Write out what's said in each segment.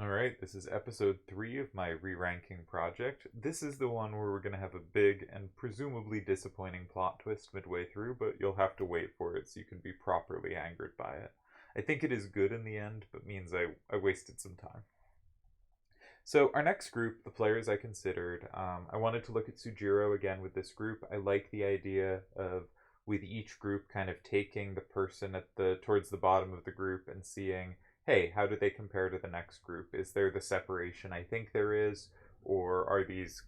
Alright, this is episode 3 of my re-ranking project. This is the one where we're going to have a big and presumably disappointing plot twist midway through, but you'll have to wait for it so you can be properly angered by it. I think it is good in the end, but means I wasted some time. So, our next group, the players I considered, I wanted to look at Sujiro again with this group. I like the idea of with each group kind of taking the person at the towards the bottom of the group and seeing, hey, how do they compare to the next group? Is there the separation I think there is, or are these,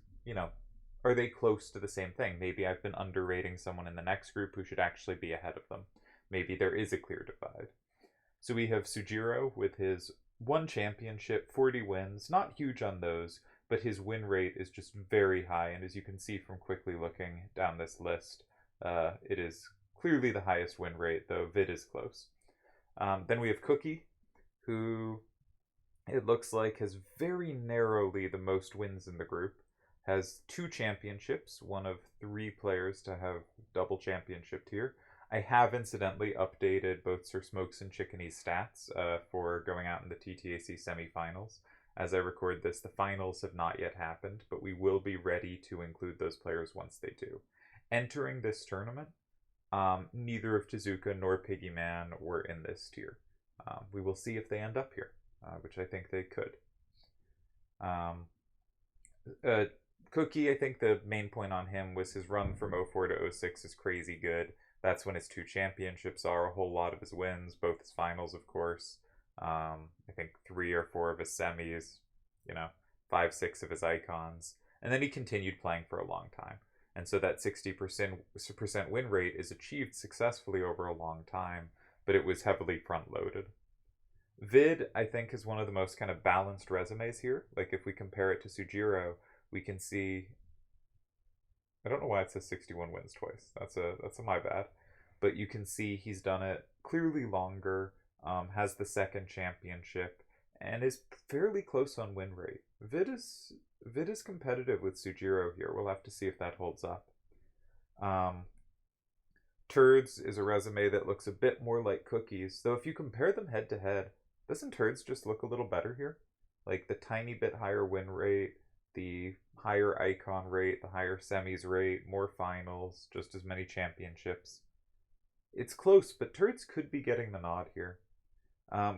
are they close to the same thing? Maybe I've been underrating someone in the next group who should actually be ahead of them. Maybe there is a clear divide. So we have Sujiro with his one championship, 40 wins, not huge on those, but his win rate is just very high. And as you can see from quickly looking down this list, it is clearly the highest win rate, though Vid is close. Then we have Cookie, who it looks like has very narrowly the most wins in the group, has 2 championships, one of 3 players to have double championship tier. I have incidentally updated both Sir Smokes and Chickeny's stats for going out in the TTAC semifinals. As I record this, the finals have not yet happened, but we will be ready to include those players once they do. Entering this tournament, neither of Tezuka nor Piggyman were in this tier. We will see if they end up here, which I think they could. Um, Cookie, I think the main point on him was his run from 04 to 06 is crazy good. That's when his 2 championships are, a whole lot of his wins, both his finals, of course. I think 3 or 4 of his semis, 5, 6 of his icons. And then he continued playing for a long time. And so that 60% win rate is achieved successfully over a long time, but it was heavily front loaded. Vid, I think, is one of the most kind of balanced resumes here. Like, if we compare it to Sujiro, we can see. I don't know why it says 61 wins twice. That's a my bad. But you can see he's done it clearly longer, has the 2nd championship, and is fairly close on win rate. Vid is competitive with Sujiro here. We'll have to see if that holds up. Turds is a resume that looks a bit more like Cookies, though if you compare them head to head, doesn't Turds just look a little better here? Like the tiny bit higher win rate, the higher icon rate, the higher semis rate, more finals, just as many championships. It's close, but Turds could be getting the nod here.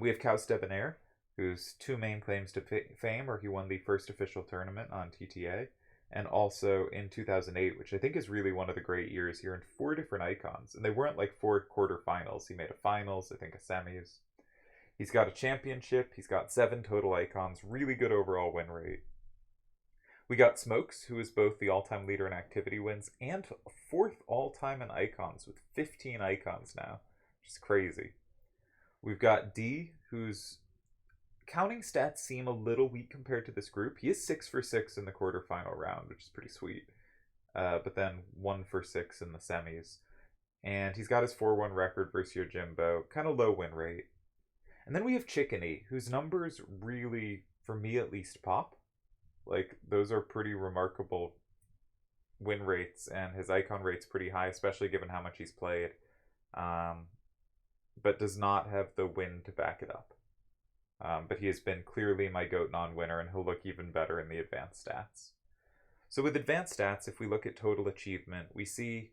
We have Kaus Debonair, whose 2 main claims to fame are he won the first official tournament on TTA, and also in 2008, which I think is really one of the great years here in 4 different icons. And they weren't like 4 quarterfinals. He made a finals, I think a semis. He's got a championship. He's got 7 total icons. Really good overall win rate. We got Smokes, who is both the all-time leader in activity wins and 4th all-time in icons with 15 icons now, which is crazy. We've got D, whose counting stats seem a little weak compared to this group. He is 6 for 6 in the quarterfinal round, which is pretty sweet. But then 1 for 6 in the semis. And he's got his 4-1 record versus Yojimbo. Kind of low win rate. And then we have Chickeny, whose numbers really, for me at least, pop. Like, those are pretty remarkable win rates, and his icon rate's pretty high, especially given how much he's played. But does not have the win to back it up. But he has been clearly my GOAT non-winner, and he'll look even better in the advanced stats. So with advanced stats, if we look at total achievement, we see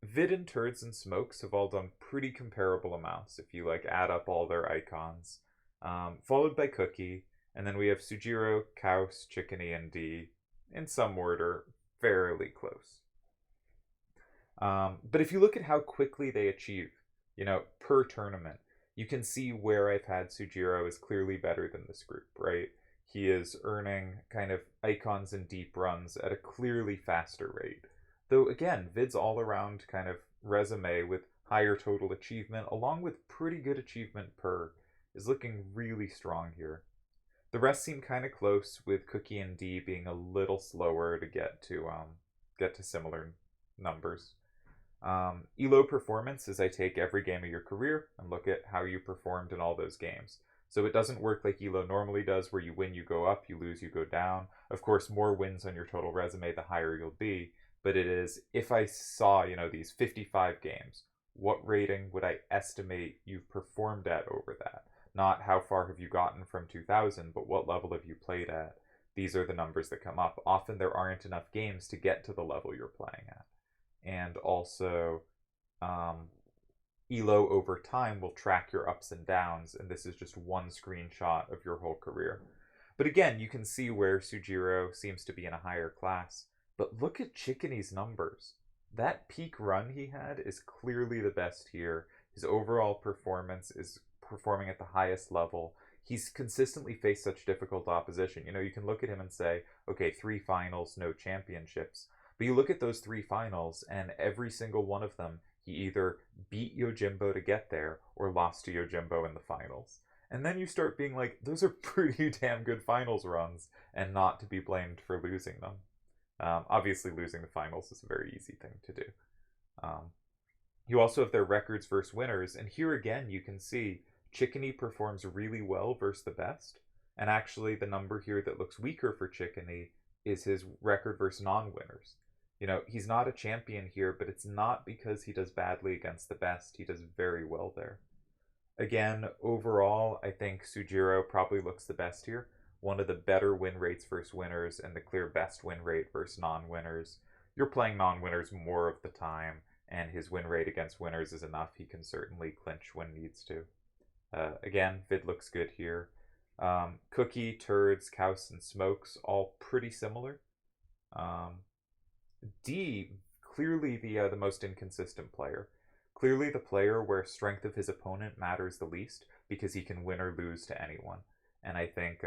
Vid and Turds and Smokes have all done pretty comparable amounts if you add up all their icons. Followed by Cookie, and then we have Sujiro, Kaus, Chickeny, and D, in some order, fairly close. But if you look at how quickly they achieve, per tournament, you can see where I've had Sujiro is clearly better than this group, right? He is earning kind of icons and deep runs at a clearly faster rate. Though, again, Vid's all-around kind of resume with higher total achievement, along with pretty good achievement per, is looking really strong here. The rest seem kind of close, with Cookie and D being a little slower to get to similar numbers. Elo performance is I take every game of your career and look at how you performed in all those games. So it doesn't work like Elo normally does, where you win, you go up, you lose, you go down. Of course, more wins on your total resume, the higher you'll be. But it is, if I saw, these 55 games, what rating would I estimate you've performed at over that? not how far have you gotten from 2000, but what level have you played at. These are the numbers that come up. Often there aren't enough games to get to the level you're playing at. And also, Elo over time will track your ups and downs, and this is just one screenshot of your whole career. But again, you can see where Sujiro seems to be in a higher class. But look at Chickeny's numbers. That peak run he had is clearly the best here. His overall performance is performing at the highest level. He's consistently faced such difficult opposition. You know, you can look at him and say, okay, 3 finals, no championships. But you look at those 3 finals, and every single one of them, he either beat Yojimbo to get there or lost to Yojimbo in the finals. And then you start being like, those are pretty damn good finals runs, and not to be blamed for losing them. Obviously, losing the finals is a very easy thing to do. You also have their records versus winners, and here again you can see Chickeny performs really well versus the best, and actually the number here that looks weaker for Chickeny is his record versus non-winners. You know, he's not a champion here, but it's not because he does badly against the best. He does very well there. Again, overall, I think Sujiro probably looks the best here. One of the better win rates versus winners and the clear best win rate versus non-winners. You're playing non-winners more of the time, and his win rate against winners is enough. He can certainly clinch when needs to. Again, Vid looks good here. Cookie, Turds, Kaus, and Smokes, all pretty similar. D, clearly the most inconsistent player. Clearly the player where strength of his opponent matters the least, because he can win or lose to anyone. And I think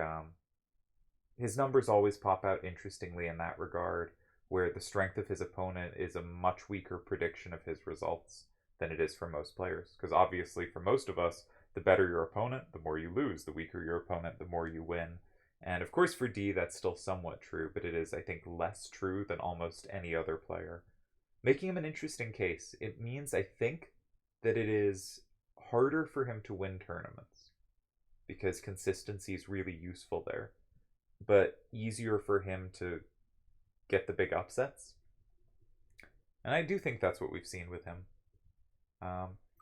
his numbers always pop out interestingly in that regard, where the strength of his opponent is a much weaker prediction of his results than it is for most players. Because obviously for most of us, the better your opponent, the more you lose. The weaker your opponent, the more you win. And of course for D, that's still somewhat true, but it is, I think, less true than almost any other player. Making him an interesting case, it means, I think, that it is harder for him to win tournaments, because consistency is really useful there, but easier for him to get the big upsets. And I do think that's what we've seen with him.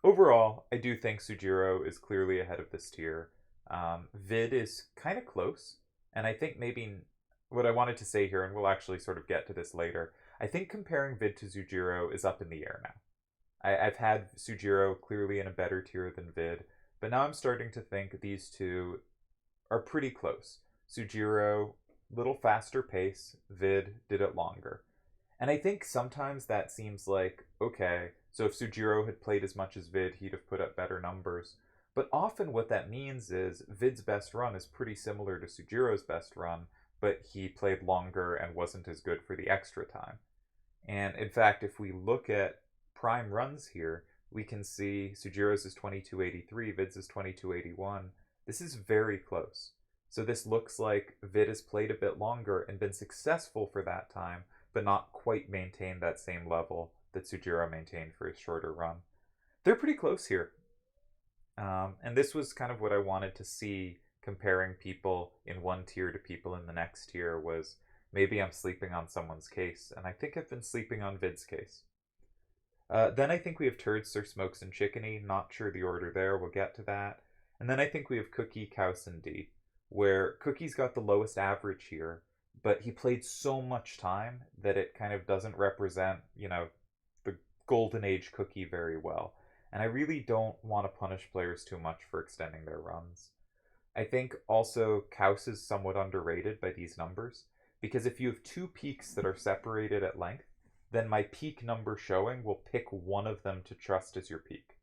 Overall, I do think Sujiro is clearly ahead of this tier. Vid is kind of close, and I think maybe what I wanted to say here, and we'll actually sort of get to this later, I think comparing Vid to Sujiro is up in the air now. I've had Sujiro clearly in a better tier than Vid, but now I'm starting to think these two are pretty close. Sujiro, little faster pace, Vid did it longer. And I think sometimes that seems like, okay, so if Sujiro had played as much as Vid, he'd have put up better numbers. But often what that means is Vid's best run is pretty similar to Sujiro's best run, but he played longer and wasn't as good for the extra time. And in fact, if we look at prime runs here, we can see Sujiro's is 2283, Vid's is 2281. This is very close. So this looks like Vid has played a bit longer and been successful for that time, but not quite maintained that same level that Sujiro maintained for his shorter run. They're pretty close here. And this was kind of what I wanted to see comparing people in one tier to people in the next tier, was maybe I'm sleeping on someone's case, and I think I've been sleeping on Vid's case. Then I think we have Turds, Sir Smokes, and Chickeny. Not sure the order there. We'll get to that. And then I think we have Cookie, Kaus, and D, where Cookie's got the lowest average here, but he played so much time that it kind of doesn't represent, you know, the golden age Cookie very well. And I really don't want to punish players too much for extending their runs. I think also Kaus is somewhat underrated by these numbers, because if you have 2 peaks that are separated at length, then my peak number showing will pick one of them to trust as your peak.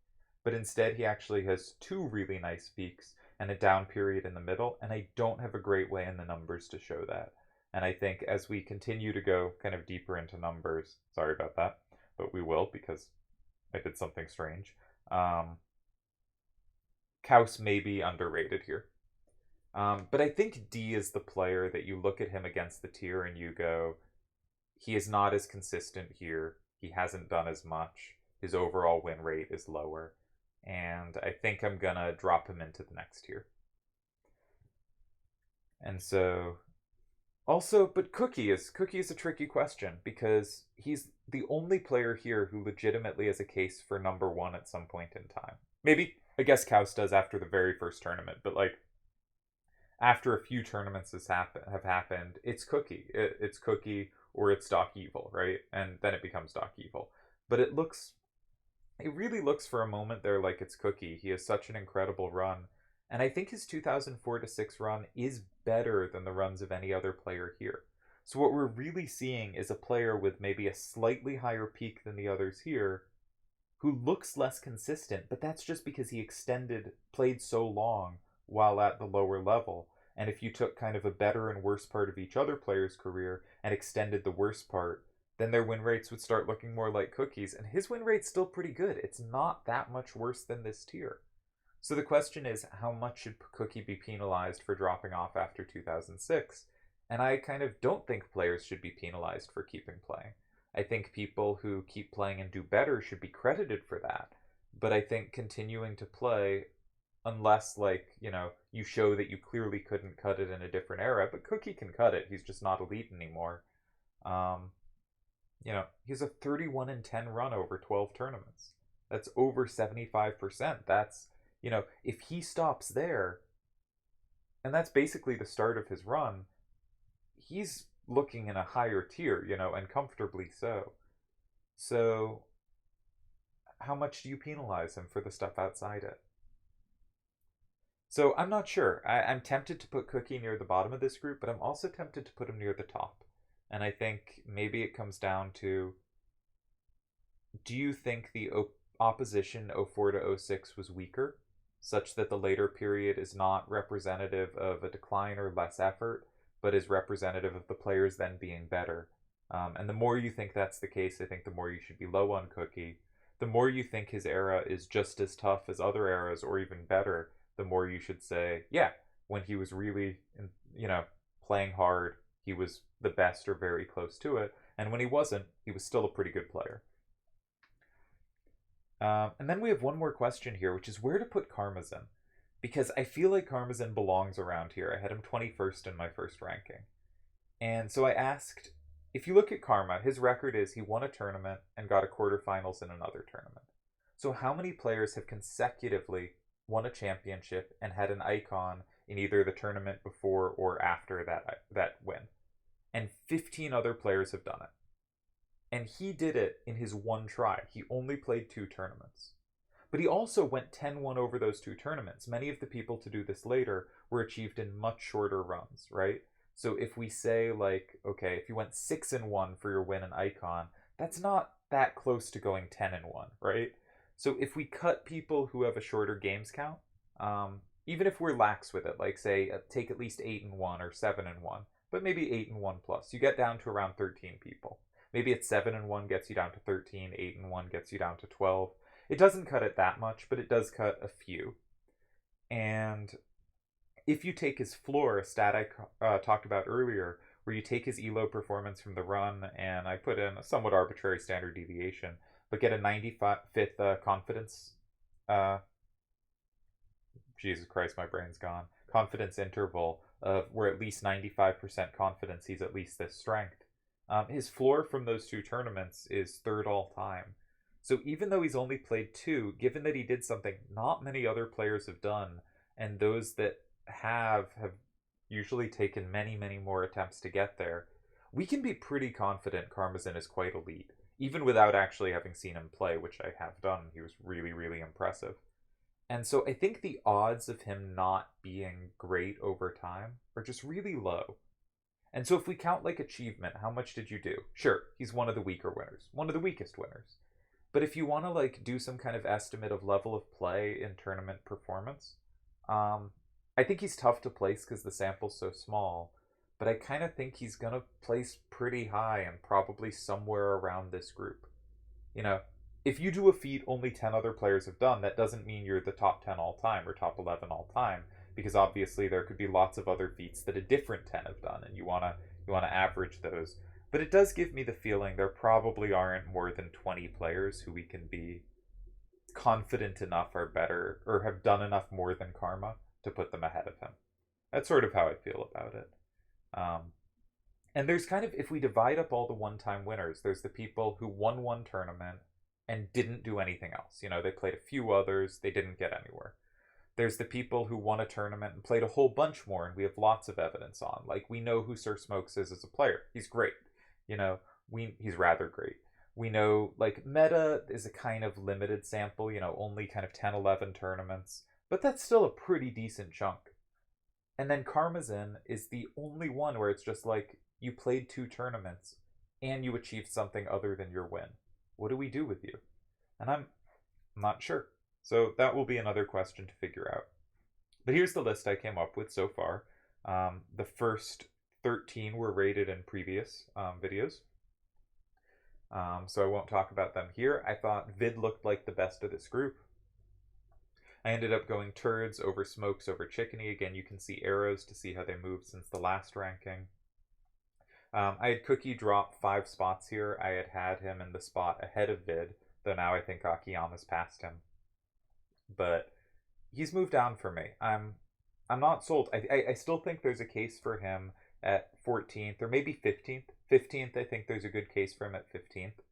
But instead he actually has 2 really nice peaks and a down period in the middle, and I don't have a great way in the numbers to show that. And I think as we continue to go kind of deeper into numbers, sorry about that, but we will, because I did something strange. Kaus may be underrated here. But I think D is the player that you look at him against the tier and you go, he is not as consistent here. He hasn't done as much. His overall win rate is lower. And I think I'm going to drop him into the next tier. And so, also, but Cookie is a tricky question, because he's the only player here who legitimately has a case for number 1 at some point in time. Maybe I guess Kaus does after the very first tournament, but like after a few tournaments have happened, it's Cookie. It's Cookie or it's Doc Evil, right? And then it becomes Doc Evil. But it really looks for a moment there like it's Cookie. He has such an incredible run. And I think his 2004 to 6 run is better than the runs of any other player here. So what we're really seeing is a player with maybe a slightly higher peak than the others here who looks less consistent, but that's just because he played so long while at the lower level. And if you took kind of a better and worse part of each other player's career and extended the worst part, then their win rates would start looking more like Cookie's. And his win rate's still pretty good. It's not that much worse than this tier. So the question is, how much should Cookie be penalized for dropping off after 2006? And I kind of don't think players should be penalized for keeping playing. I think people who keep playing and do better should be credited for that. But I think continuing to play, unless, like, you show that you clearly couldn't cut it in a different era, but Cookie can cut it. He's just not elite anymore. He's a 31 and 10 run over 12 tournaments. That's over 75%. That's, if he stops there, and that's basically the start of his run, he's looking in a higher tier, and comfortably so. So, how much do you penalize him for the stuff outside it? So, I'm not sure. I'm tempted to put Cookie near the bottom of this group, but I'm also tempted to put him near the top. And I think maybe it comes down to, do you think the opposition 04 to 06 was weaker, such that the later period is not representative of a decline or less effort, but is representative of the players then being better? And the more you think that's the case, I think the more you should be low on Cookie. The more you think his era is just as tough as other eras or even better, the more you should say, yeah, when he was really, playing hard, he was the best or very close to it. And when he wasn't, he was still a pretty good player. And then we have one more question here, which is where to put Karmazin. Because I feel like Karmazin belongs around here. I had him 21st in my first ranking. And so I asked, if you look at Karma, his record is he won a tournament and got a quarterfinals in another tournament. So how many players have consecutively won a championship and had an icon in either the tournament before or after that win? And 15 other players have done it. And he did it in his one try. He only played 2 tournaments. But he also went 10-1 over those 2 tournaments. Many of the people to do this later were achieved in much shorter runs, right? So if we say, like, okay, if you went 6-1 for your win in Icon, that's not that close to going 10-1, right? So if we cut people who have a shorter games count, even if we're lax with it, like say take at least 8-1 or 7-1, but maybe 8-1 plus, you get down to around 13 people. Maybe it's 7-1 gets you down to 13, 8-1 gets you down to 12. It doesn't cut it that much, but it does cut a few. And if you take his floor, a stat I talked about earlier, where you take his ELO performance from the run, and I put in a somewhat arbitrary standard deviation, but get a 95th confidence, Jesus Christ, my brain's gone, confidence interval of where at least 95% confidence he's at least this strength. His floor from those 2 tournaments is 3rd all time. So even though he's only played 2, given that he did something not many other players have done, and those that have usually taken many, many more attempts to get there, we can be pretty confident Karmazin is quite elite, even without actually having seen him play, which I have done. He was really, really impressive. And so I think the odds of him not being great over time are just really low. And so if we count like achievement, how much did you do? Sure, he's one of the weaker winners, one of the weakest winners. But if you want to like do some kind of estimate of level of play in tournament performance, I think he's tough to place because the sample's so small. But I kind of think he's going to place pretty high and probably somewhere around this group. If you do a feat only 10 other players have done, that doesn't mean you're the top 10 all time or top 11 all time, because obviously there could be lots of other feats that a different 10 have done, and you want to average those. But it does give me the feeling there probably aren't more than 20 players who we can be confident enough are better or have done enough more than Karma to put them ahead of him. That's sort of how I feel about it. And there's kind of, if we divide up all the one-time winners, there's the people who won one tournament and didn't do anything else. You know, they played a few others, they didn't get anywhere. There's the people who won a tournament and played a whole bunch more, and we have lots of evidence on. Like, we know who Sir Smokes is as a player. He's great. You know, he's rather great. We know, like, Meta is a kind of limited sample, you know, only kind of 10, 11 tournaments, but that's still a pretty decent chunk. And then Karmazin is the only one where it's just like, you played 2 tournaments, and you achieved something other than your win. What do we do with you? And I'm not sure. So that will be another question to figure out. But here's the list I came up with so far. The first 13 were rated in previous videos. So I won't talk about them here. I thought Vid looked like the best of this group. I ended up going Turds over Smokes over Chickeny. Again, you can see arrows to see how they moved since the last ranking. I had Cookie drop 5 spots here. I had him in the spot ahead of Vid, though now I think Akiyama's passed him. But he's moved down for me. I'm not sold. I still think there's a case for him at 14th or maybe 15th. 15th, I think there's a good case for him at 15th.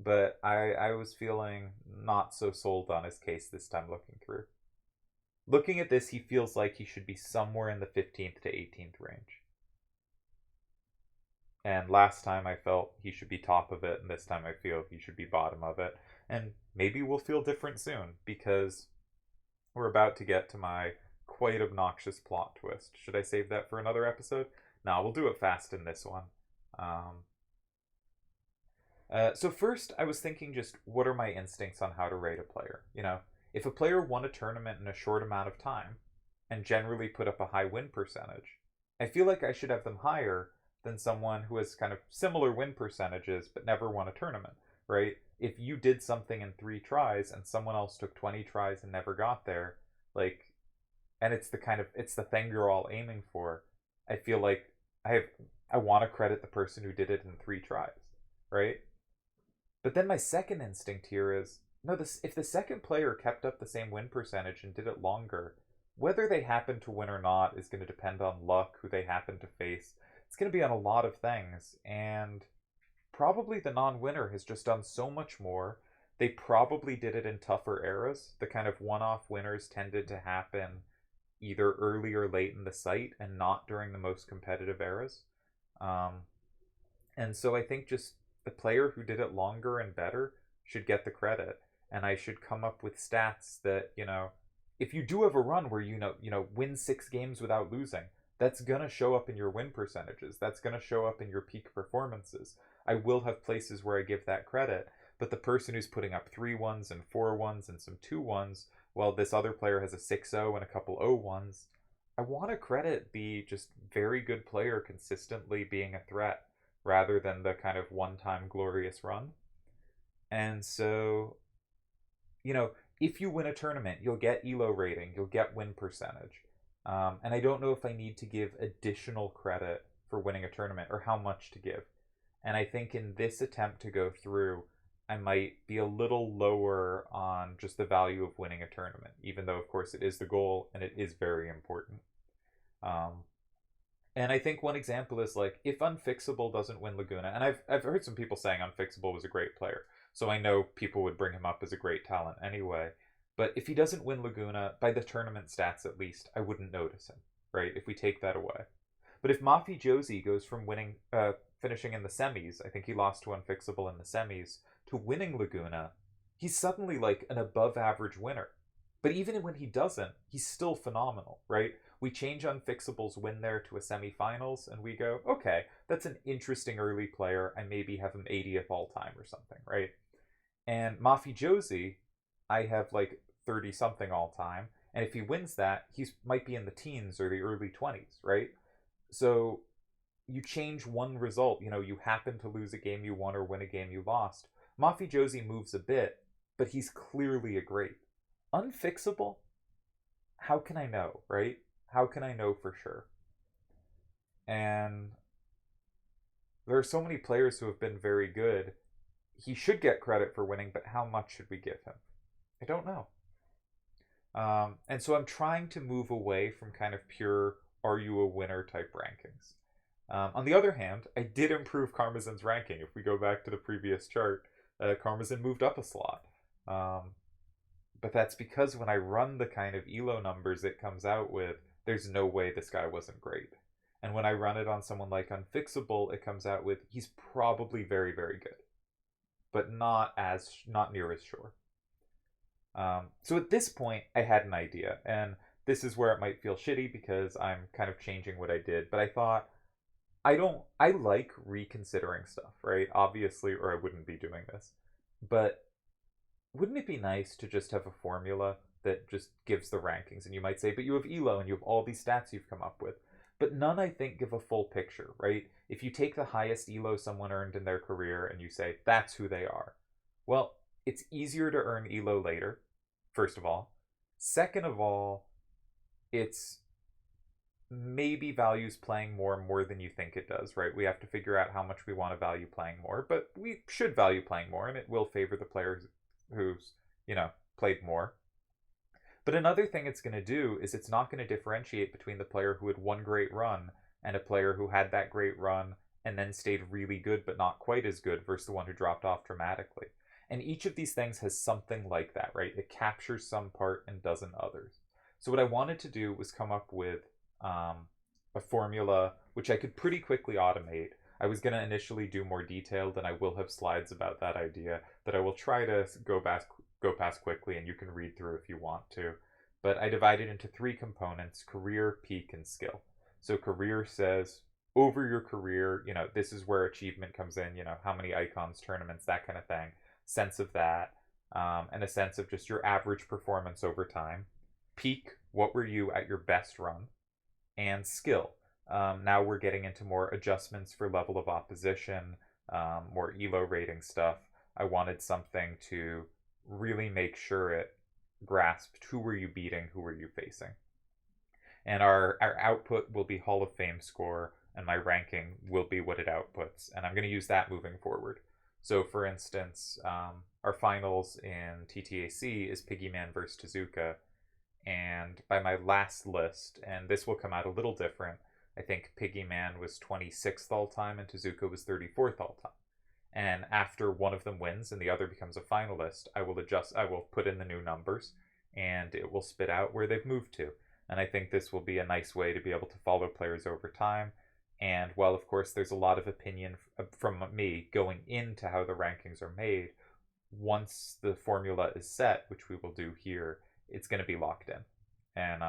But I was feeling not so sold on his case this time looking through. Looking at this, he feels like he should be somewhere in the 15th to 18th range. And last time I felt he should be top of it, and this time I feel he should be bottom of it. And maybe we'll feel different soon, because we're about to get to my quite obnoxious plot twist. Should I save that for another episode? No, we'll do it fast in this one. So first, I was thinking just, what are my instincts on how to rate a player? You know, if a player won a tournament in a short amount of time, and generally put up a high win percentage, I feel like I should have them higher than someone who has kind of similar win percentages but never won a tournament, right? If you did something in 3 tries and someone else took 20 tries and never got there, like, and it's the thing you're all aiming for, I feel like I want to credit the person who did it in 3 tries, right? But then my second instinct here is, no, if the second player kept up the same win percentage and did it longer, whether they happen to win or not is going to depend on luck, who they happen to face. It's going to be on a lot of things, and probably the non-winner has just done so much more. They probably did it in tougher eras. The kind of one-off winners tended to happen either early or late in the site and not during the most competitive eras. And so I think just the player who did it longer and better should get the credit. And I should come up with stats that, you know, if you do have a run where you win 6 games without losing, that's going to show up in your win percentages. That's going to show up in your peak performances. I will have places where I give that credit, but the person who's putting up 3-1s and 4-1s and some 2-1s, while this other player has a 6-0 and a couple 0-1s, I want to credit the just very good player consistently being a threat rather than the kind of one-time glorious run. And so, you know, if you win a tournament, you'll get ELO rating, you'll get win percentage. And I don't know if I need to give additional credit for winning a tournament or how much to give. And I think in this attempt to go through, I might be a little lower on just the value of winning a tournament, even though, of course, it is the goal and it is very important. And I think one example is, like, if Unfixable doesn't win Laguna, and I've heard some people saying Unfixable was a great player, so I know people would bring him up as a great talent anyway. But if he doesn't win Laguna, by the tournament stats at least, I wouldn't notice him, right? If we take that away. But if Mafi Josie goes from finishing in the semis, I think he lost to Unfixable in the semis, to winning Laguna, he's suddenly like an above average winner. But even when he doesn't, he's still phenomenal, right? We change Unfixable's win there to a semifinals, and we go, okay, that's an interesting early player. I maybe have him 80th all time or something, right? And Mafi Josie, I have like 30 something all time, and if he wins that, he might be in the teens or the early 20s, right? So you change one result, you know, you happen to lose a game you won or win a game you lost. Mafi Josie moves a bit, but he's clearly a great. Unfixable, how can I know, right? How can I know for sure? And there are so many players who have been very good. He should get credit for winning, but how much should we give him? I don't know. And so I'm trying to move away from kind of pure are you a winner type rankings. On the other hand, I did improve Karmazin's ranking. If we go back to the previous chart, Karmazin moved up a slot. But that's because when I run the kind of elo numbers it comes out with, there's no way this guy wasn't great. And when I run it on someone like Unfixable, it comes out with he's probably very, very good, but not near as sure. So at this point, I had an idea, and this is where it might feel shitty because I'm kind of changing what I did. But I thought I like reconsidering stuff, right? Obviously, or I wouldn't be doing this. But wouldn't it be nice to just have a formula that just gives the rankings? And you might say, but you have elo and you have all these stats you've come up with. But none, I think, give a full picture, right? If you take the highest elo someone earned in their career and you say, that's who they are. Well, it's easier to earn elo later, first of all. Second of all, it's maybe values playing more than you think it does, right? We have to figure out how much we want to value playing more, but we should value playing more, and it will favor the players who's, played more. But another thing it's going to do is it's not going to differentiate between the player who had one great run and a player who had that great run and then stayed really good but not quite as good versus the one who dropped off dramatically. And each of these things has something like that, right? It captures some part and doesn't others. So what I wanted to do was come up with a formula which I could pretty quickly automate. I was going to initially do more detailed, and I will have slides about that idea that I will try to go past quickly, and you can read through if you want to. But I divided into 3 components: career, peak, and skill. So career says, over your career, this is where achievement comes in, how many icons, tournaments, that kind of thing. Sense of that, and a sense of just your average performance over time. Peak, what were you at your best run? And skill. Now we're getting into more adjustments for level of opposition, more elo rating stuff. I wanted something to really make sure it grasped who were you beating, who were you facing. And our output will be Hall of Fame score, and my ranking will be what it outputs. And I'm going to use that moving forward. So for instance, our finals in TTAC is Piggyman versus Tezuka. And by my last list, and this will come out a little different, I think Piggyman was 26th all time and Tezuka was 34th all time. And after one of them wins and the other becomes a finalist, I will put in the new numbers and it will spit out where they've moved to. And I think this will be a nice way to be able to follow players over time. And while, of course, there's a lot of opinion from me going into how the rankings are made, once the formula is set, which we will do here, it's going to be locked in. And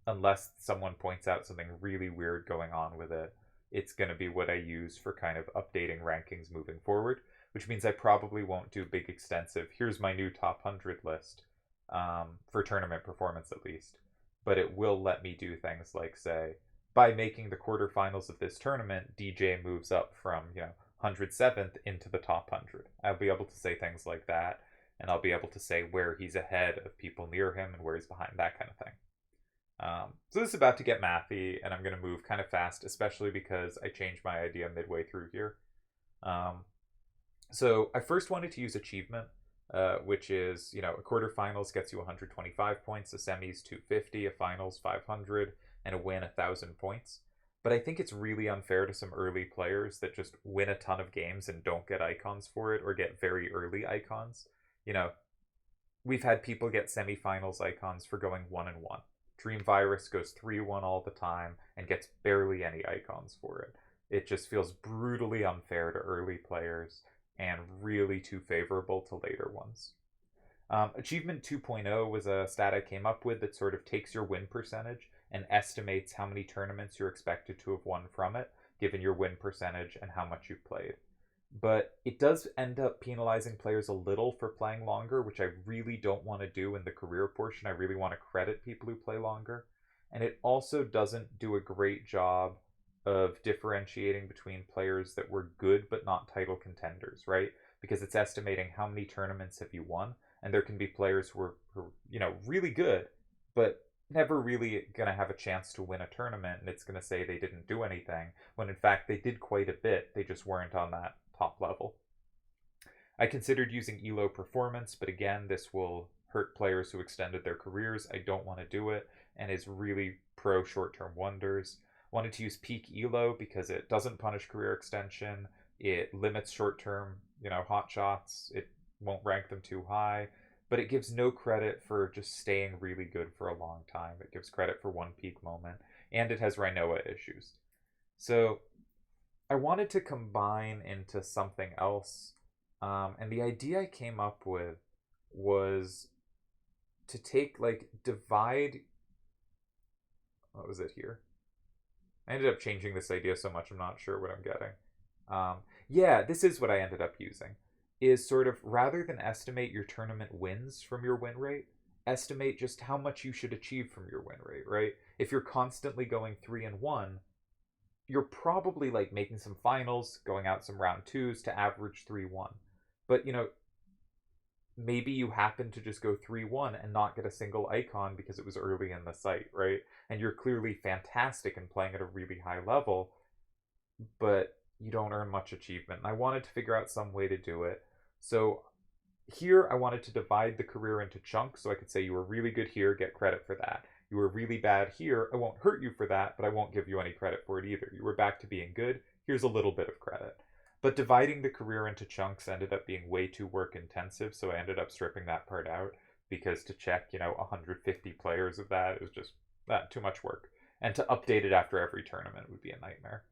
unless someone points out something really weird going on with it, it's going to be what I use for kind of updating rankings moving forward, which means I probably won't do big extensive, here's my new top 100 list, for tournament performance at least. But it will let me do things like, say, by making the quarterfinals of this tournament, DJ moves up from, 107th into the top 100. I'll be able to say things like that, and I'll be able to say where he's ahead of people near him and where he's behind, that kind of thing. So this is about to get mathy, and I'm going to move kind of fast, especially because I changed my idea midway through here. So I first wanted to use achievement, which is, a quarterfinals gets you 125 points, a semis 250, a finals 500, and a win 1,000 points. But I think it's really unfair to some early players that just win a ton of games and don't get icons for it, or get very early icons. We've had people get semifinals icons for going 1-1. Dream Virus goes 3-1 all the time and gets barely any icons for it. It just feels brutally unfair to early players and really too favorable to later ones. Achievement 2.0 was a stat I came up with that sort of takes your win percentage and estimates how many tournaments you're expected to have won from it, given your win percentage and how much you've played. But it does end up penalizing players a little for playing longer, which I really don't want to do in the career portion. I really want to credit people who play longer. And it also doesn't do a great job of differentiating between players that were good but not title contenders, right? Because it's estimating how many tournaments have you won, and there can be players who are really good, but never really going to have a chance to win a tournament, and it's going to say they didn't do anything, when in fact they did quite a bit, they just weren't on that top level. I considered using elo performance, but again, this will hurt players who extended their careers. I don't want to do it, and is really pro short-term wonders. Wanted to use peak elo because it doesn't punish career extension, It limits short-term, hot shots. It won't rank them too high, but it gives no credit for just staying really good for a long time. It gives credit for one peak moment, and it has Rhinoa issues. So I wanted to combine into something else, and the idea I came up with was to take, like, divide. What was it here? I ended up changing this idea so much I'm not sure what I'm getting. Yeah, this is what I ended up using. Is sort of, rather than estimate your tournament wins from your win rate, estimate just how much you should achieve from your win rate, right? If you're constantly going 3-1, you're probably like making some finals, going out some round twos to average 3-1. But maybe you happen to just go 3-1 and not get a single icon because it was early in the site, right? And you're clearly fantastic and playing at a really high level, but you don't earn much achievement. And I wanted to figure out some way to do it. So here I wanted to divide the career into chunks, so I could say you were really good here, get credit for that. You were really bad here, I won't hurt you for that, but I won't give you any credit for it either. You were back to being good, here's a little bit of credit. But dividing the career into chunks ended up being way too work intensive, so I ended up stripping that part out, because to check, 150 players of that is just too much work. And to update it after every tournament would be a nightmare.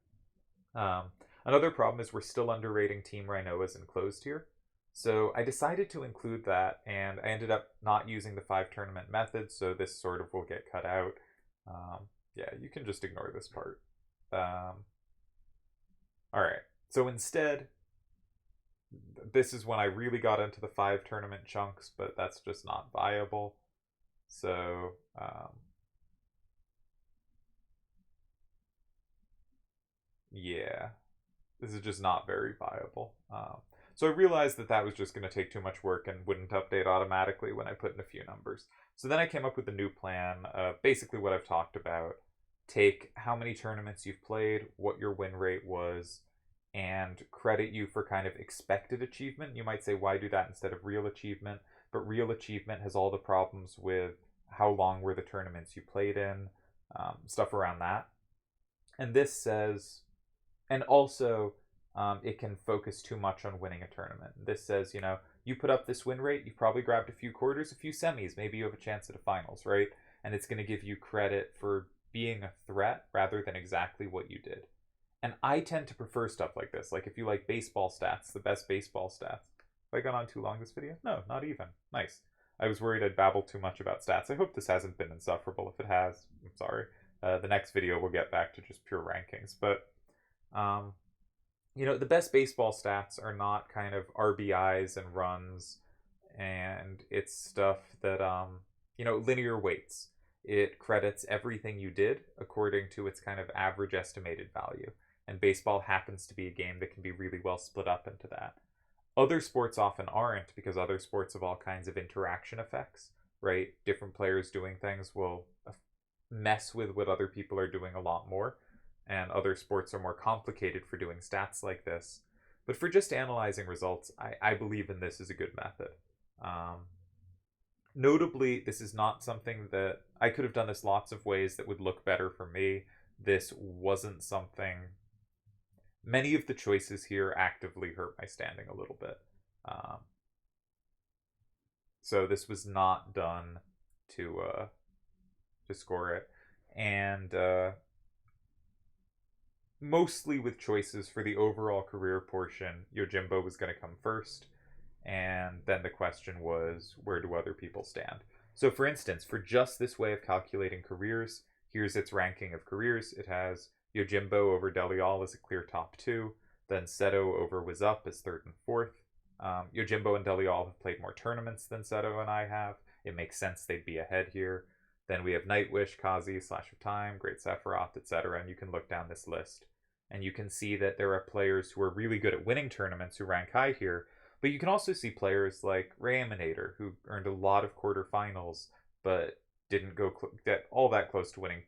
Another problem is we're still underrating Team Rhinoas in closed here. So I decided to include that, and I ended up not using the 5 tournament method, so this sort of will get cut out. Yeah, you can just ignore this part. Alright, so instead, this is when I really got into the 5 tournament chunks, but that's just not viable. So, yeah, this is just not very viable. So I realized that that was just going to take too much work and wouldn't update automatically when I put in a few numbers. So then I came up with a new plan, basically what I've talked about. Take how many tournaments you've played, what your win rate was, and credit you for kind of expected achievement. You might say, why do that instead of real achievement? But real achievement has all the problems with how long were the tournaments you played in, stuff around that. And this says, and also it can focus too much on winning a tournament. This says, you put up this win rate, you've probably grabbed a few quarters, a few semis, maybe you have a chance at a finals, right? And it's going to give you credit for being a threat rather than exactly what you did. And I tend to prefer stuff like this. Like if you like baseball stats, the best baseball stats. Have I gone on too long this video? No, not even. Nice. I was worried I'd babble too much about stats. I hope this hasn't been insufferable. If it has, I'm sorry. The next video we'll get back to just pure rankings. But, the best baseball stats are not kind of RBIs and runs, and it's stuff that, linear weights. It credits everything you did according to its kind of average estimated value. And baseball happens to be a game that can be really well split up into that. Other sports often aren't, because other sports have all kinds of interaction effects, right? Different players doing things will mess with what other people are doing a lot more, and other sports are more complicated for doing stats like this. But for just analyzing results, I believe in this as a good method. Notably, this is not something that I could have done this lots of ways that would look better for me. This wasn't something. Many of the choices here actively hurt my standing a little bit. So this was not done to score it. And mostly with choices for the overall career portion, Yojimbo was going to come first. And then the question was, where do other people stand? So for instance, for just this way of calculating careers, here's its ranking of careers. It has Yojimbo over Delial as a clear top 2. Then Seto over Wizup as 3rd and 4th. Yojimbo and Delial have played more tournaments than Seto and I have. It makes sense they'd be ahead here. Then we have Nightwish, Kazi, Slash of Time, Great Sephiroth, etc. And you can look down this list. And you can see that there are players who are really good at winning tournaments who rank high here. But you can also see players like Rayaminator, who earned a lot of quarterfinals, but didn't go get all that close to winning.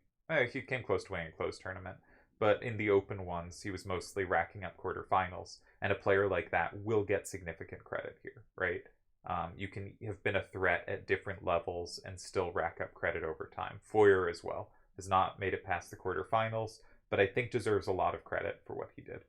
He came close to winning a closed tournament, but in the open ones, he was mostly racking up quarterfinals. And a player like that will get significant credit here, right? You can have been a threat at different levels and still rack up credit over time. Foyer as well has not made it past the quarterfinals, but I think deserves a lot of credit for what he did.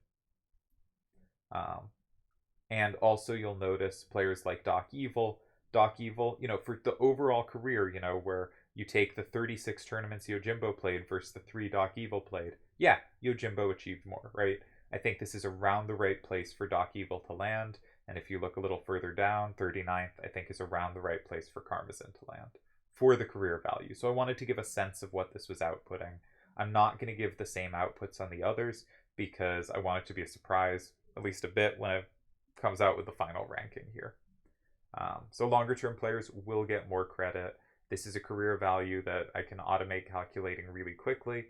And also you'll notice players like Doc Evil. Doc Evil, for the overall career, where you take the 36 tournaments Yojimbo played versus the 3 Doc Evil played. Yeah, Yojimbo achieved more, right? I think this is around the right place for Doc Evil to land. And if you look a little further down, 39th, I think is around the right place for Karmazin to land for the career value. So I wanted to give a sense of what this was outputting. I'm not going to give the same outputs on the others because I want it to be a surprise, at least a bit, when it comes out with the final ranking here. So longer term players will get more credit. This is a career value that I can automate calculating really quickly,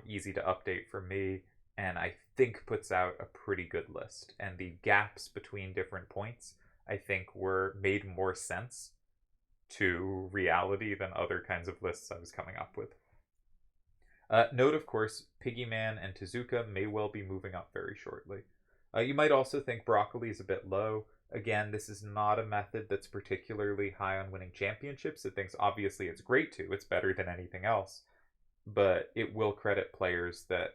easy to update for me, and I think puts out a pretty good list. And the gaps between different points, I think, were made more sense to reality than other kinds of lists I was coming up with. Note, of course, Piggyman and Tezuka may well be moving up very shortly. You might also think Broccoli is a bit low. Again, this is not a method that's particularly high on winning championships. It thinks obviously it's great to. It's better than anything else. But it will credit players that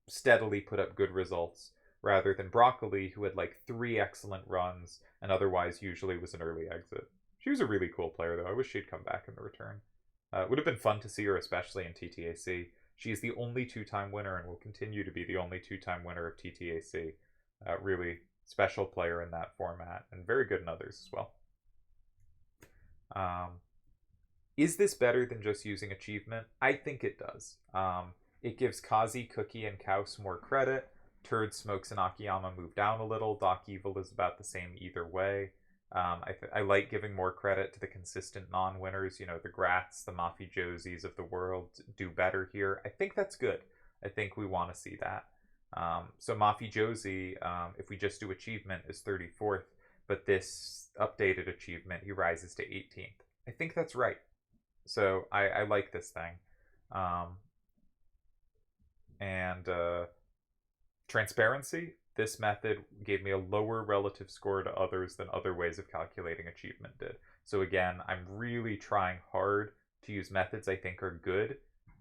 steadily put up good results rather than Broccoli, who had like 3 excellent runs and otherwise usually was an early exit. She was a really cool player, though. I wish she'd come back in the return. It would have been fun to see her, especially in TTAC. She is the only 2-time winner and will continue to be the only 2-time winner of TTAC. Really special player in that format and very good in others as well. Is this better than just using achievement? I think it does. It gives Kazi, Cookie, and Kaus more credit. Turd, Smokes, and Akiyama move down a little. Doc Evil is about the same either way. I like giving more credit to the consistent non-winners. The Grats, the Mafi Josies of the world do better here. I think that's good. I think we want to see that. So Mafi Josie, if we just do achievement, is 34th, but this updated achievement, he rises to 18th. I think that's right. So I like this thing. And transparency. This method gave me a lower relative score to others than other ways of calculating achievement did. So again, I'm really trying hard to use methods I think are good.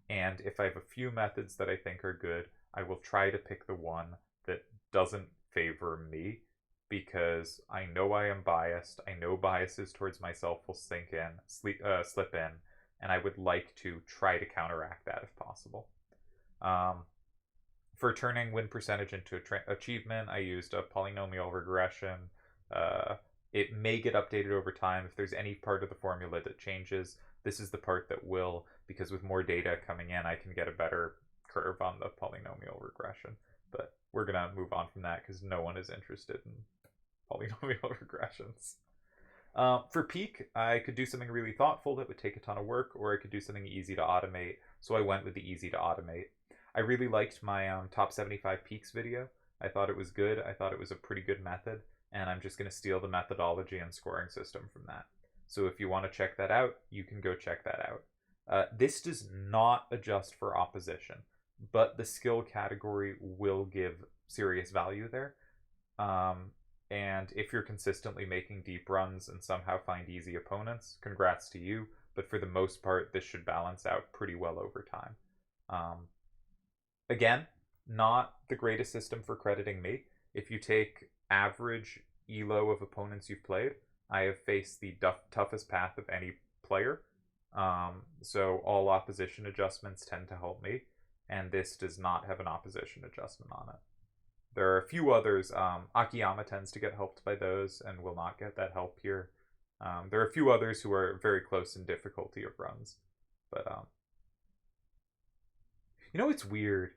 And if I have a few methods that I think are good, I will try to pick the one that doesn't favor me because I know I am biased. I know biases towards myself will slip in, and I would like to try to counteract that if possible. For turning win percentage into achievement, I used a polynomial regression. It may get updated over time. If there's any part of the formula that changes, this is the part that will, because with more data coming in, I can get a better curve on the polynomial regression. But we're going to move on from that because no one is interested in polynomial regressions. For peak, I could do something really thoughtful that would take a ton of work, or I could do something easy to automate. So I went with the easy to automate. I really liked my top 75 peaks video. I thought it was good. I thought it was a pretty good method, and I'm just going to steal the methodology and scoring system from that. So if you want to check that out, you can go check that out. This does not adjust for opposition, but the skill category will give serious value there. And if you're consistently making deep runs and somehow find easy opponents, congrats to you. But for the most part, this should balance out pretty well over time. Again, not the greatest system for crediting me. If you take average elo of opponents you've played, I have faced the toughest path of any player. So all opposition adjustments tend to help me, and this does not have an opposition adjustment on it. There are a few others. Akiyama tends to get helped by those and will not get that help here. There are a few others who are very close in difficulty of runs. But, it's weird.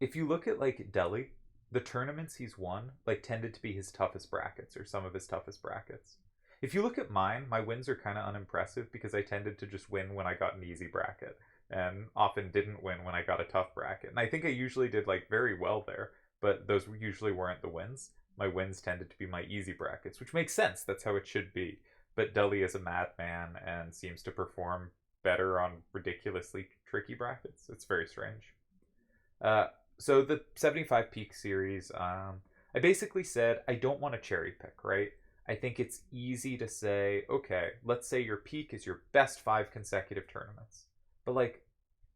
If you look at, Delhi, the tournaments he's won, tended to be his toughest brackets or some of his toughest brackets. If you look at mine, my wins are kind of unimpressive because I tended to just win when I got an easy bracket and often didn't win when I got a tough bracket. And I think I usually did, very well there, but those usually weren't the wins. My wins tended to be my easy brackets, which makes sense. That's how it should be. But Delhi is a madman and seems to perform better on ridiculously tricky brackets. It's very strange. So the 75 peak series, I basically said I don't want to cherry pick, right? I think it's easy to say, okay, let's say your peak is your best 5 consecutive tournaments. But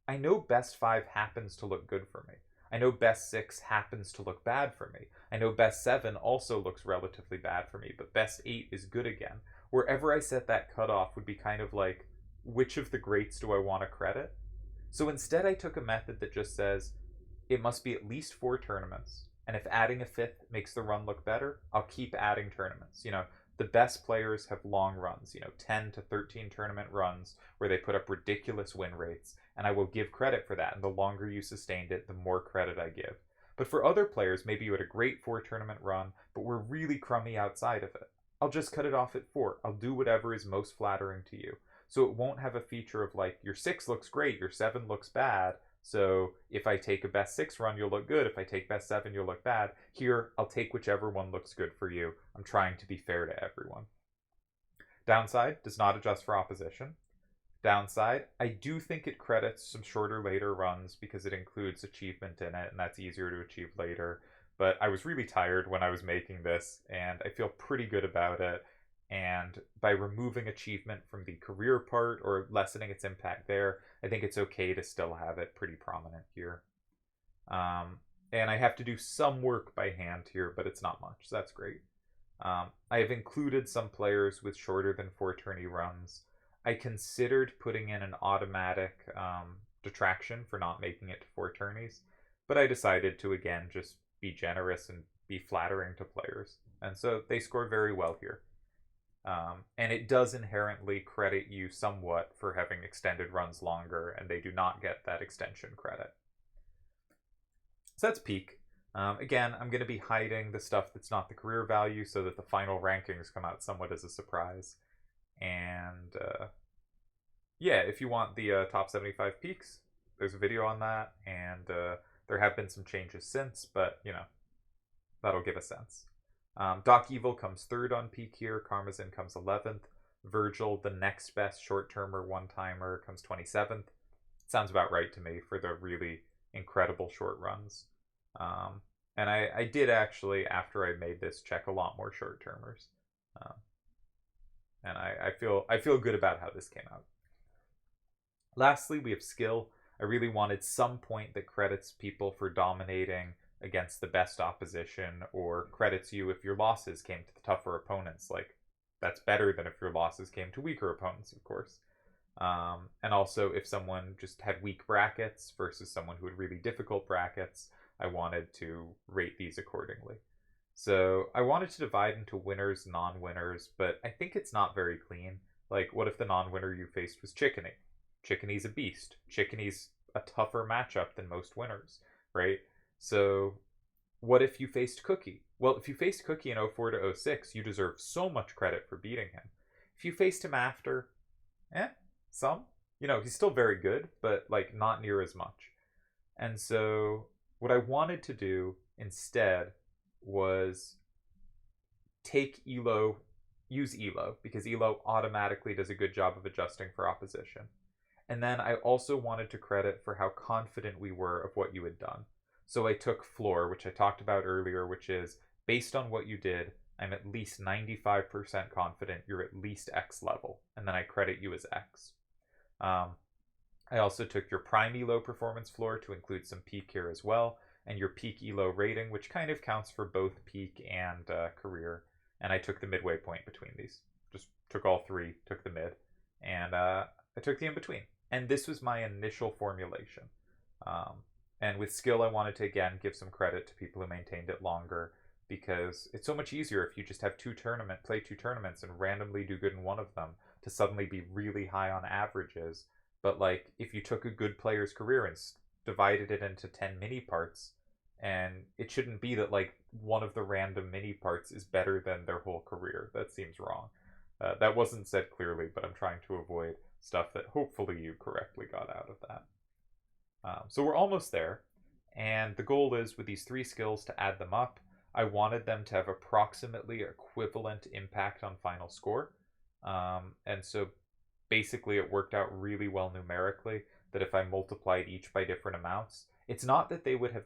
I know best 5 happens to look good for me. I know best 6 happens to look bad for me. I know best 7 also looks relatively bad for me, but best 8 is good again. Wherever I set that cutoff would be kind of like, which of the greats do I want to credit? So instead, I took a method that just says it must be at least 4 tournaments. And if adding a 5th makes the run look better, I'll keep adding tournaments. The best players have long runs, 10 to 13 tournament runs where they put up ridiculous win rates, and I will give credit for that. And the longer you sustained it, the more credit I give. But for other players, maybe you had a great 4 tournament run, but were really crummy outside of it. I'll just cut it off at 4. I'll do whatever is most flattering to you. So it won't have a feature of like, your 6 looks great, your 7 looks bad. So if I take a best 6 run, you'll look good. If I take best 7, you'll look bad. Here, I'll take whichever one looks good for you. I'm trying to be fair to everyone. Downside, does not adjust for opposition. Downside, I do think it credits some shorter later runs because it includes achievement in it, and that's easier to achieve later. But I was really tired when I was making this, and I feel pretty good about it. And by removing achievement from the career part or lessening its impact there, I think it's okay to still have it pretty prominent here. And I have to do some work by hand here, but it's not much, so that's great. I have included some players with shorter than 4 tourney runs. I considered putting in an automatic detraction for not making it to 4 tourneys, but I decided to, again, just be generous and be flattering to players. And so they score very well here. And it does inherently credit you somewhat for having extended runs longer, and they do not get that extension credit. So that's peak. Again, I'm going to be hiding the stuff that's not the career value so that the final rankings come out somewhat as a surprise. And yeah, if you want the top 75 peaks, there's a video on that, and there have been some changes since, but that'll give a sense. Doc Evil comes 3rd on peak here. Karmazin comes 11th. Virgil, the next best short-termer one-timer, comes 27th. Sounds about right to me for the really incredible short runs. And I did actually, after I made this, check a lot more short-termers. And I feel good about how this came out. Lastly, we have skill. I really wanted some point that credits people for dominating against the best opposition, or credits you if your losses came to the tougher opponents. Like, that's better than if your losses came to weaker opponents, of course. And also, if someone just had weak brackets versus someone who had really difficult brackets, I wanted to rate these accordingly. So I wanted to divide into winners, non-winners, but I think it's not very clean. Like, what if the non-winner you faced was Chickeny? Chickeny's a beast. Chickeny's a tougher matchup than most winners, right? So what if you faced Cookie? Well, if you faced Cookie in 04 to 06, you deserve so much credit for beating him. If you faced him after, some. He's still very good, but like not near as much. And so what I wanted to do instead was use Elo, because Elo automatically does a good job of adjusting for opposition. And then I also wanted to credit for how confident we were of what you had done. So I took floor, which I talked about earlier, which is based on what you did, I'm at least 95% confident you're at least X level, and then I credit you as X. I also took your prime Elo performance floor to include some peak here as well, and your peak Elo rating, which kind of counts for both peak and career. And I took the midway point between these. Just took all 3, took the mid, and I took the in-between. And this was my initial formulation. And with skill, I wanted to, again, give some credit to people who maintained it longer, because it's so much easier if you just have play two tournaments and randomly do good in one of them to suddenly be really high on averages. But like, if you took a good player's career and divided it into 10 mini parts, and it shouldn't be that like one of the random mini parts is better than their whole career. That seems wrong. That wasn't said clearly, but I'm trying to avoid stuff that hopefully you correctly got out of that. So we're almost there, and the goal is, with these 3 skills, to add them up. I wanted them to have approximately equivalent impact on final score, and so basically it worked out really well numerically, that if I multiplied each by different amounts, it's not that they would have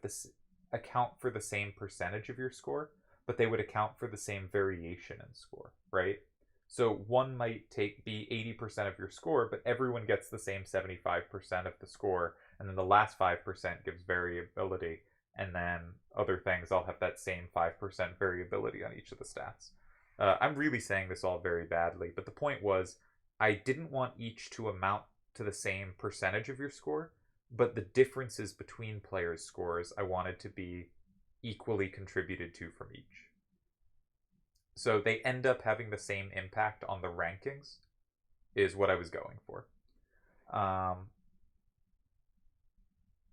account for the same percentage of your score, but they would account for the same variation in score, right? So one might be 80% of your score, but everyone gets the same 75% of the score, and then the last 5% gives variability. and then other things I'll have that same 5% variability on each of the stats. I'm really saying this all very badly, but the point was I didn't want each to amount to the same percentage of your score, but the differences between players' scores I wanted to be equally contributed to from each. So they end up having the same impact on the rankings, is what I was going for.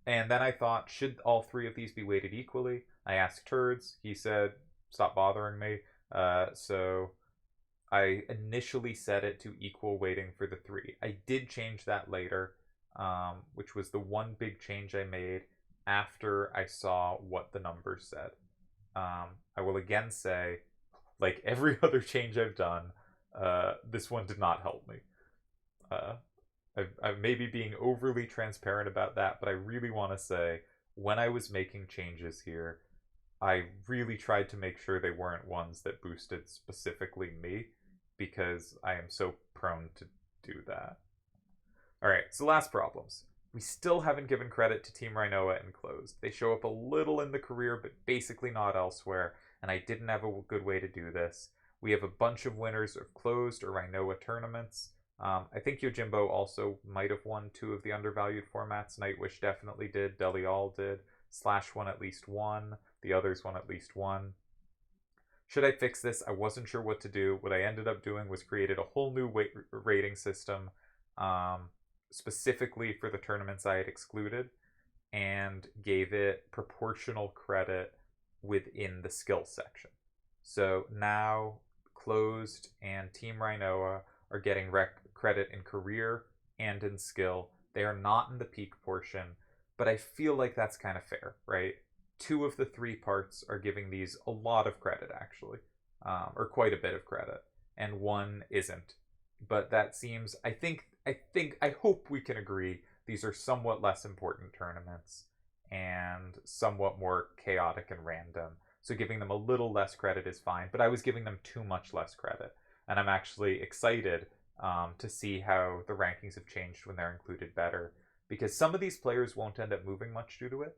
And then I thought, should all three of these be weighted equally? I asked Turds. He said, stop bothering me. So I initially set it to equal weighting for the three. I did change that later, which was the one big change I made after I saw what the numbers said. I will again say, like every other change I've done, this one did not help me. I'm maybe being overly transparent about that, but I really want to say, when I was making changes here, I really tried to make sure they weren't ones that boosted specifically me, because I am so prone to do that. Alright, so last problems. We still haven't given credit to Team Rhinoa and Closed. They show up a little in the career, but basically not elsewhere, and I didn't have a good way to do this. We have a bunch of winners of Closed or Rhinoa tournaments. I think Yojimbo also might have won 2 of the undervalued formats. Nightwish definitely did. Delial did. Slash won at least 1. The others won at least 1. Should I fix this? I wasn't sure what to do. What I ended up doing was created a whole new rating system specifically for the tournaments I had excluded, and gave it proportional credit within the skill section. So now Closed and Team Rhinoa are getting credit in career and in skill. They are not in the peak portion, but I feel like that's kind of fair, right? 2 of the 3 parts are giving these a lot of credit, actually, or quite a bit of credit, and 1 isn't. But that seems, I hope we can agree these are somewhat less important tournaments and somewhat more chaotic and random. So giving them a little less credit is fine, but I was giving them too much less credit. And I'm actually excited to see how the rankings have changed when they're included better, because some of these players won't end up moving much due to it.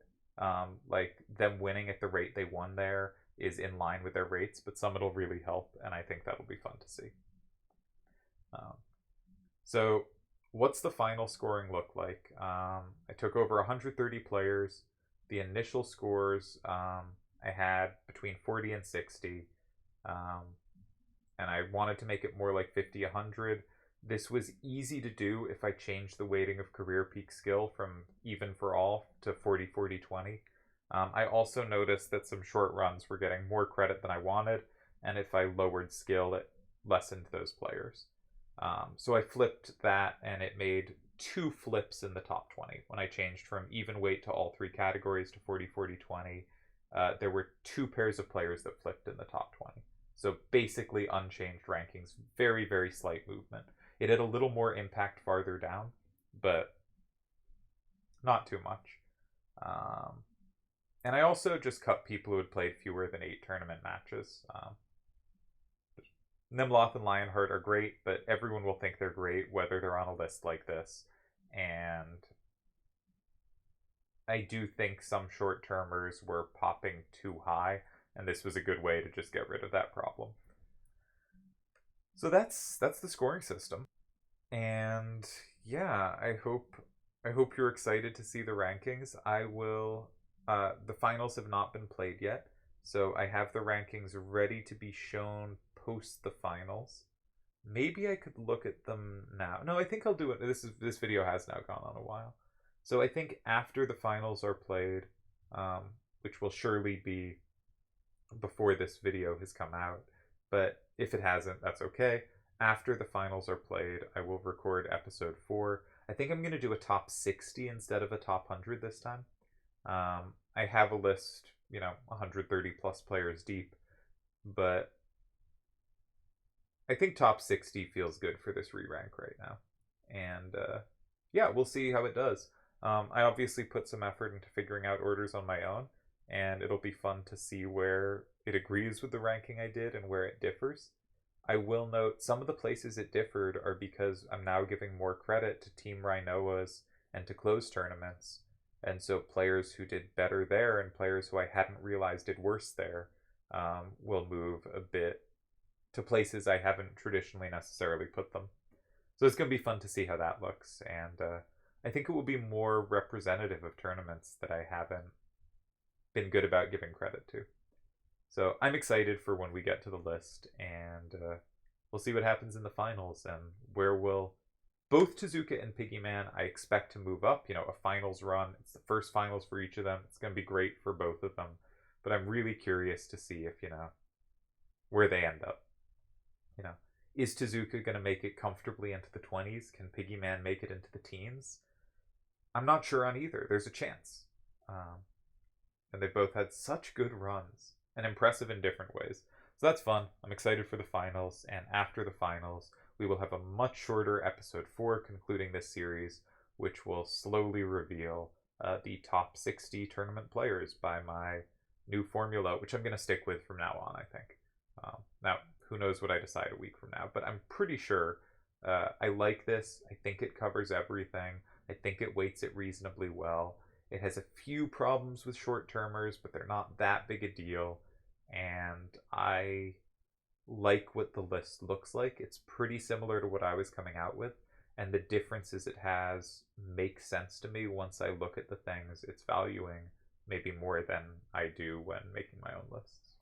Like them winning at the rate they won there is in line with their rates, but some it'll really help, and I think that'll be fun to see. So what's the final scoring look like? I took over 130 players. The initial scores I had between 40 and 60. And I wanted to make it more like 50-100. This was easy to do if I changed the weighting of career peak skill from even for all to 40-40-20. I also noticed that some short runs were getting more credit than I wanted, and if I lowered skill, it lessened those players. So I flipped that, and it made 2 flips in the top 20. When I changed from even weight to all 3 categories to 40-40-20, there were 2 pairs of players that flipped in the top 20. So basically unchanged rankings, very, very slight movement. It had a little more impact farther down, but not too much. And I also just cut people who had played fewer than 8 tournament matches. Nimloth and Lionheart are great, but everyone will think they're great whether they're on a list like this. And I do think some short-termers were popping too high, and this was a good way to just get rid of that problem. So that's the scoring system. And yeah, I hope you're excited to see the rankings. I will the finals have not been played yet, so I have the rankings ready to be shown post the finals. Maybe I could look at them now. No, I think I'll do it. This video has now gone on a while. So I think after the finals are played, which will surely be before this video has come out, but if it hasn't, that's okay. After the finals are played, I will record episode 4. I think I'm going to do a top 60 instead of a top 100 this time. I have a list, 130 plus players deep, but I think top 60 feels good for this re-rank right now. And yeah, we'll see how it does. I obviously put some effort into figuring out orders on my own, and it'll be fun to see where it agrees with the ranking I did and where it differs. I will note some of the places it differed are because I'm now giving more credit to Team Rhinoa's and to closed tournaments, And so players who did better there and players who I hadn't realized did worse there will move a bit to places I haven't traditionally necessarily put them. So it's going to be fun to see how that looks. And I think it will be more representative of tournaments that I haven't been good about giving credit to. So I'm excited for when we get to the list, and we'll see what happens in the finals and where will both Tezuka and Piggyman I expect to move up. A finals run. It's the first finals for each of them. It's going to be great for both of them. But I'm really curious to see if, where they end up. Is Tezuka going to make it comfortably into the 20s? Can Piggyman make it into the teens? I'm not sure on either. There's a chance. And they both had such good runs and impressive in different ways. So that's fun. I'm excited for the finals. And after the finals, we will have a much shorter episode 4 concluding this series, which will slowly reveal the top 60 tournament players by my new formula, which I'm going to stick with from now on, I think. Now, who knows what I decide a week from now, but I'm pretty sure I like this. I think it covers everything. I think it weights it reasonably well. It has a few problems with short-termers, but they're not that big a deal. And I like what the list looks like. It's pretty similar to what I was coming out with. And the differences it has make sense to me once I look at the things it's valuing maybe more than I do when making my own lists.